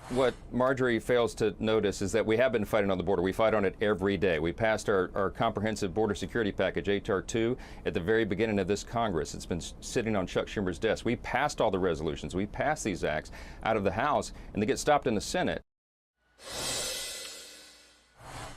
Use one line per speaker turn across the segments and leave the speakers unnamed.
What Marjorie fails to notice is that we have been fighting on the border. We fight on it every day. We passed our comprehensive border security package, H.R. 2, at the very beginning of this Congress. It's been sitting on Chuck Schumer's desk. We passed all the resolutions. We passed these acts out of the House, and they get stopped in the Senate.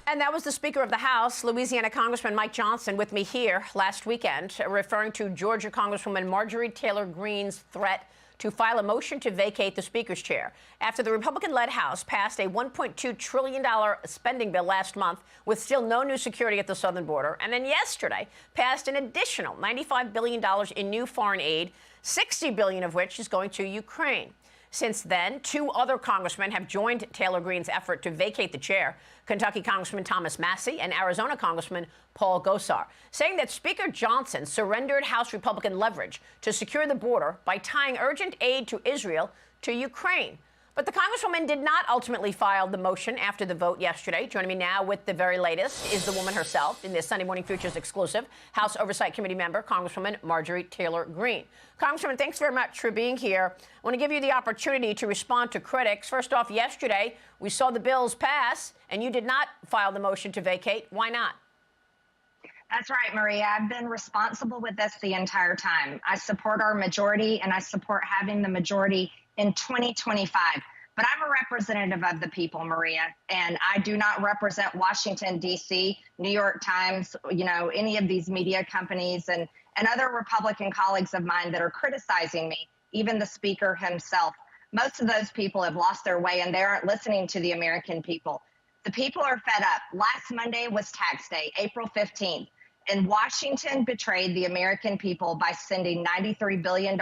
And that was the Speaker of the House, Louisiana Congressman Mike Johnson, with me here last weekend, referring to Georgia Congresswoman Marjorie Taylor Greene's threat to file a motion to vacate the Speaker's chair after the Republican-led House passed a $1.2 trillion spending bill last month with still no new security at the southern border, and then yesterday passed an additional $95 billion in new foreign aid, $60 billion of which is going to Ukraine. Since then, two other congressmen have joined Taylor Greene's effort to vacate the chair, Kentucky Congressman Thomas Massie and Arizona Congressman Paul Gosar, saying that Speaker Johnson surrendered House Republican leverage to secure the border by tying urgent aid to Israel to Ukraine. But the Congresswoman did not ultimately file the motion after the vote yesterday. Joining me now with the very latest is the woman herself in this Sunday Morning Futures exclusive, House Oversight Committee member, Congresswoman Marjorie Taylor Greene. Congresswoman, thanks very much for being here. I want to give you the opportunity to respond to critics. First off, yesterday, we saw the bills pass, and you did not file the motion to vacate. Why not?
That's right, Maria. I've been responsible with this the entire time. I support our majority, and I support having the majority in 2025. But I'm a representative of the people, Maria, and I do not represent Washington, D.C., New York Times, any of these media companies and other Republican colleagues of mine that are criticizing me, even the Speaker himself. Most of those people have lost their way, and they aren't listening to the American people. The people are fed up. Last Monday was tax day, April 15th. And Washington betrayed the American people by sending $93 billion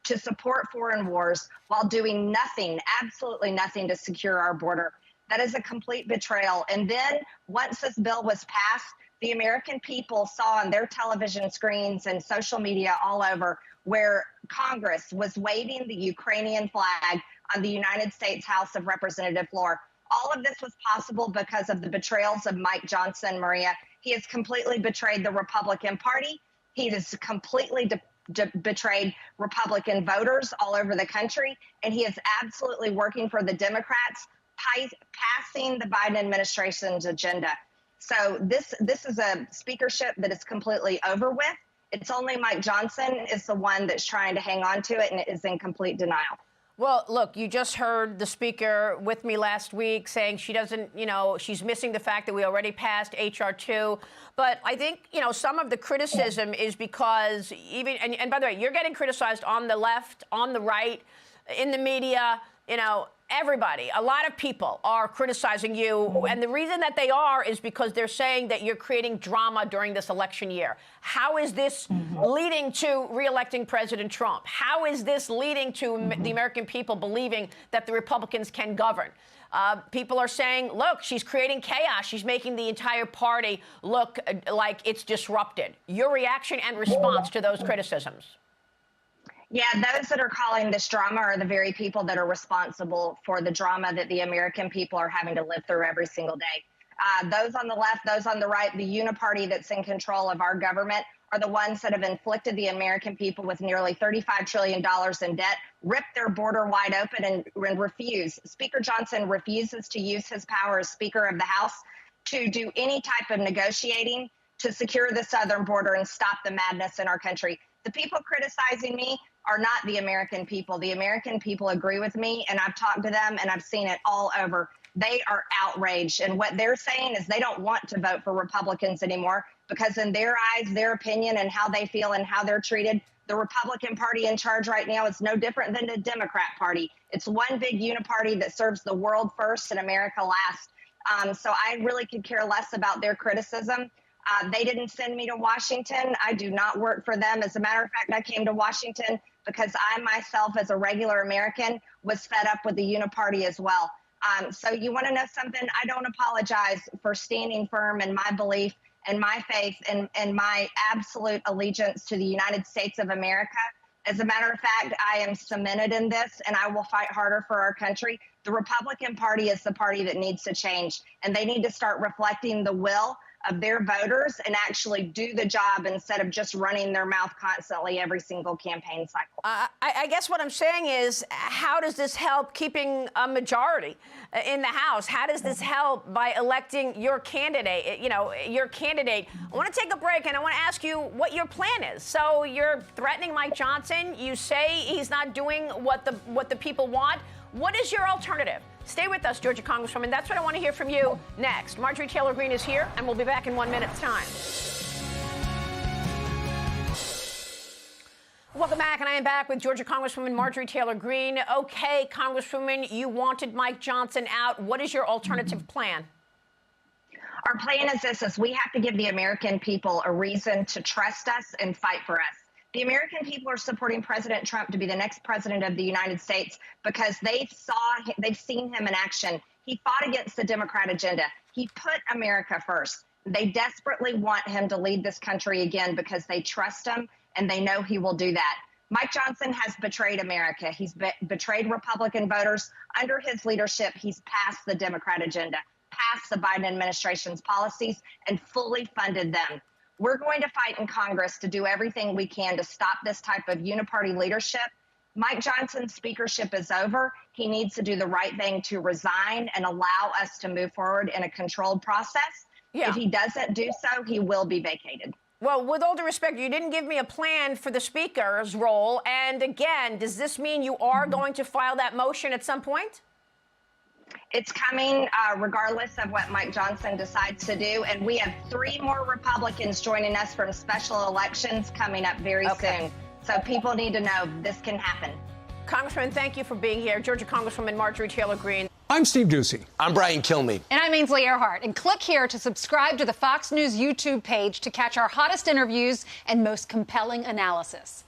to support foreign wars while doing nothing, absolutely nothing to secure our border. That is a complete betrayal. And then once this bill was passed, the American people saw on their television screens and social media all over where Congress was waving the Ukrainian flag on the United States House of Representative floor. All of this was possible because of the betrayals of Mike Johnson, Maria. He has completely betrayed the Republican Party. He has completely betrayed Republican voters all over the country. And he is absolutely working for the Democrats, passing the Biden administration's agenda. So this is a speakership that is completely over with. It's only Mike Johnson is the one that's trying to hang on to it and is in complete denial.
Well, look, you just heard the Speaker with me last week saying she doesn't, she's missing the fact that we already passed H.R. 2. But I think, some of the criticism is because and by the way, you're getting criticized on the left, on the right, in the media, everybody, a lot of people are criticizing you. And the reason that they are is because they're saying that you're creating drama during this election year. How is this leading to re-electing President Trump? How is this leading to the American people believing that the Republicans can govern? People are saying, look, she's creating chaos. She's making the entire party look like it's disrupted. Your reaction and response to those criticisms?
Yeah, those that are calling this drama are the very people that are responsible for the drama that the American people are having to live through every single day. Those on the left, those on the right, the uniparty that's in control of our government are the ones that have inflicted the American people with nearly $35 trillion in debt, ripped their border wide open and refuse. Speaker Johnson refuses to use his power as Speaker of the House to do any type of negotiating to secure the southern border and stop the madness in our country. The people criticizing me are not the American people. The American people agree with me, and I've talked to them, and I've seen it all over. They are outraged, and what they're saying is they don't want to vote for Republicans anymore because in their eyes, their opinion and how they feel and how they're treated, the Republican Party in charge right now is no different than the Democrat Party. It's one big uniparty that serves the world first and America last. So I really could care less about their criticism. They didn't send me to Washington. I do not work for them. As a matter of fact, I came to Washington because I myself, as a regular American, was fed up with the uniparty as well. So you want to know something? I don't apologize for standing firm in my belief and my faith and my absolute allegiance to the United States of America. As a matter of fact, I am cemented in this, and I will fight harder for our country. The Republican Party is the party that needs to change, and they need to start reflecting the will of their voters and actually do the job instead of just running their mouth constantly every single campaign cycle.
I guess what I'm saying is, how does this help keeping a majority in the House? How does this help by electing your candidate? Your candidate. I want to take a break, and I want to ask you what your plan is. So you're threatening Mike Johnson. You say he's not doing what the people want. What is your alternative? Stay with us, Georgia Congresswoman. That's what I want to hear from you next. Marjorie Taylor Greene is here, and we'll be back in 1 minute's time. Welcome back, and I am back with Georgia Congresswoman Marjorie Taylor Greene. Okay, Congresswoman, you wanted Mike Johnson out. What is your alternative plan?
Our plan is this: is we have to give the American people a reason to trust us and fight for us. The American people are supporting President Trump to be the next president of the United States because they've seen him in action. He fought against the Democrat agenda. He put America first. They desperately want him to lead this country again because they trust him and they know he will do that. Mike Johnson has betrayed America. He's betrayed Republican voters. Under his leadership, he's passed the Democrat agenda, passed the Biden administration's policies, and fully funded them. We're going to fight in Congress to do everything we can to stop this type of uniparty leadership. Mike Johnson's speakership is over. He needs to do the right thing to resign and allow us to move forward in a controlled process. Yeah. If he doesn't do so, he will be vacated.
Well, with all due respect, you didn't give me a plan for the speaker's role. And again, does this mean you are going to file that motion at some point?
It's coming regardless of what Mike Johnson decides to do. And we have 3 more Republicans joining us from special elections coming up very soon. So people need to know this can happen.
Congressman, thank you for being here. Georgia Congresswoman Marjorie Taylor Greene.
I'm Steve Doocy.
I'm Brian Kilmeade.
And I'm Ainsley Earhart. And click here to subscribe to the Fox News YouTube page to catch our hottest interviews and most compelling analysis.